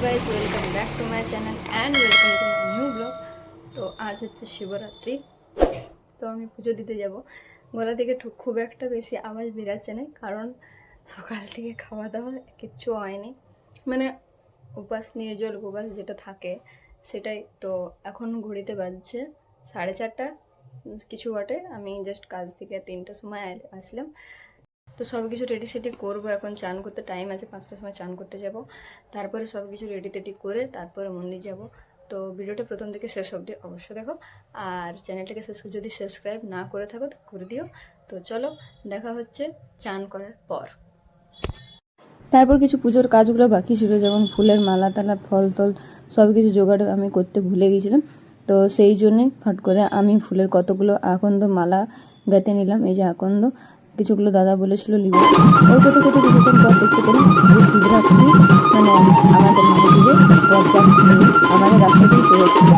Guys, welcome back to my channel and welcome to my new blog. তো আজ হচ্ছে শিবরাত্রি। তো আমি পুজো দিতে যাব। গলা থেকে খুব একটা বেশি আওয়াজ বেরাচ্ছে না, কারণ সকাল থেকে খাওয়া দাওয়া কিচ্ছু হয়নি। মানে উপাস, নির্জল উপবাস যেটা থাকে সেটাই। তো এখন ঘড়িতে বাজছে 4:30 কিছু বটে। আমি জাস্ট কাজ থেকে 3টার সময় আসলাম। তো সব কিছু রেডি সেটি করবো। এখন চান করতে টাইম আছে, 5টার সময় চান করতে যাব। তারপরে সব কিছু রেডি টেডি করে তারপরে মন্দির যাব। তো ভিডিওটা প্রথম থেকে শেষ অবধি অবশ্যই দেখো, আর চ্যানেলটাকে যদি সাবস্ক্রাইব না করে থাকো তো করে দিও। তো চলো, দেখা হচ্ছে চান করার পর। তারপর কিছু পুজোর কাজগুলো বাকি ছিল, যেমন ফুলের মালা টালা, ফল টল সব কিছু জোগাড় আমি করতে ভুলে গেছিলাম। তো সেই জন্যে ফট করে আমি ফুলের কতগুলো আকন্দ মালা গাঁথে নিলাম। এই যে আকন্দ কিছুগুলো দাদা বলেছিল লিব। ওর করতে করতে কিছুক্ষণ পর দেখতে পেলাম যে শিবরাত্রি মানে আমাদের মহাদেবের বরযাত্রী আমাদের রাস্তাতেই পেয়েছিল।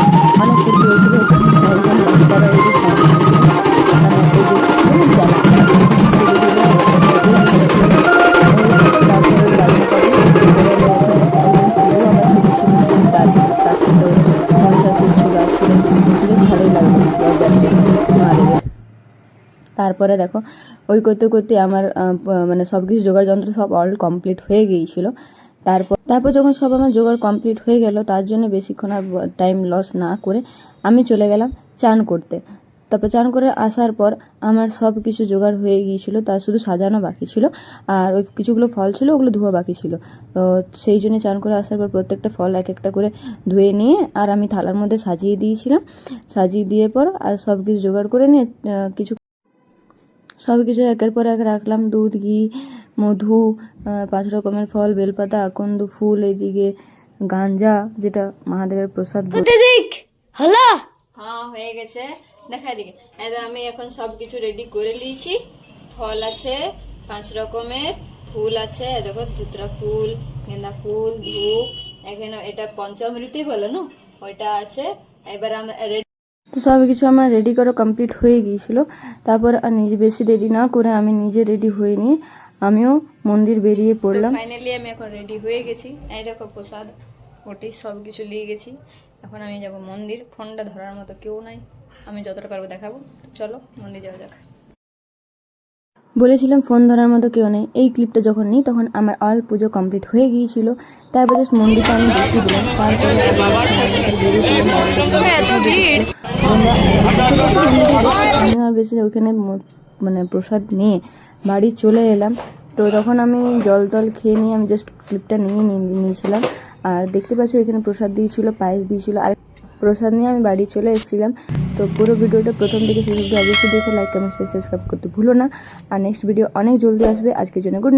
অনেক ফুর্তি হয়েছিল। একজন বাচ্চারা এই যে ভালোই লাগলো বরযাত্রী মহাদেবের। তারপরে দেখো ওই করতে করতে আমার মানে সব কিছু জোগাড় যন্ত্র সব অল কমপ্লিট হয়ে গিয়েছিল। তারপর যখন সব আমার জোগাড় কমপ্লিট হয়ে গেল, তার জন্য বেশিক্ষণ আর টাইম লস না করে আমি চলে গেলাম চান করতে। তারপর চান করে আসার পর আমার সব কিছু জোগাড় হয়ে গিয়েছিল, তার শুধু সাজানো বাকি ছিল। আর ওই কিছুগুলো ফল ছিল, ওগুলো ধোয়া বাকি ছিল। তো সেই জন্য চান করে আসার পর প্রত্যেকটা ফল এক একটা করে ধুয়ে নিয়ে আর আমি থালার মধ্যে সাজিয়ে দিয়েছিলাম। সাজিয়ে দিয়ে পর আর সব কিছু জোগাড় করে নিয়ে সব কিছু একের পর এক রাখলাম। দুধ, ঘি, মধু, 5 রকমের ফল, বেলপাতা, আকন্দ ফুল, এইদিকে গাঞ্জা যেটা মহাদেবের প্রসাদ। হলো? হ্যাঁ, হয়ে গেছে। দেখা দিকে আমি এখন সব কিছু রেডি করে নিয়েছি। ফল আছে 5 রকমের, ফুল আছে দেখো, ধুতরা ফুল, গেঁদা ফুল, ধূপ, এখানে এটা পঞ্চামৃতই বলো না, ওইটা আছে। এবার আমি তো সব কিছু আমার রেডি করা কমপ্লিট হয়ে গিয়েছিল। তারপর আর নিজে বেশি দেরি না করে আমি নিজে রেডি হয়ে নিয়ে আমিও মন্দির বেরিয়ে পড়লাম। ফাইনালি আমি এখন রেডি হয়ে গেছি। এই দেখো প্রসাদ, ওটি সব কিছু নিয়ে গেছি। এখন আমি যাব মন্দির। ফোনটা ধরার মতো কেউ নাই, আমি যতটা পারবো দেখাবো। চলো মন্দির যাওয়া যাক। বলেছিলাম ফোন ধরার মতো কেউ নেই। এই ক্লিপটা যখন নিই তখন আমার অল পুজো কমপ্লিট হয়ে গিয়েছিল। তারপর জাস্ট মন্দিরটা আমি দেখিয়ে দিলাম। আমি আর বেশি ওইখানে মানে প্রসাদ নিয়ে বাড়ি চলে এলাম। তো তখন আমি জল খেয়ে নিয়ে আমি জাস্ট ক্লিপটা নিয়েছিলাম। আর দেখতে পাচ্ছি ওইখানে প্রসাদ দিয়েছিল, পায়েস দিয়েছিল, আর প্রসাদ নিয়ে আমি বাড়ি চলে এসেছিলাম। তো পুরো ভিডিওটা প্রথম থেকে শেষ অবধি অবশ্যই দেখো, লাইক কমেন্ট শেয়ার সাবস্ক্রাইব করতে ভুলো না। আর নেক্সট ভিডিও অনেক জলদি আসবে। আজকের জন্য গুড নাইট।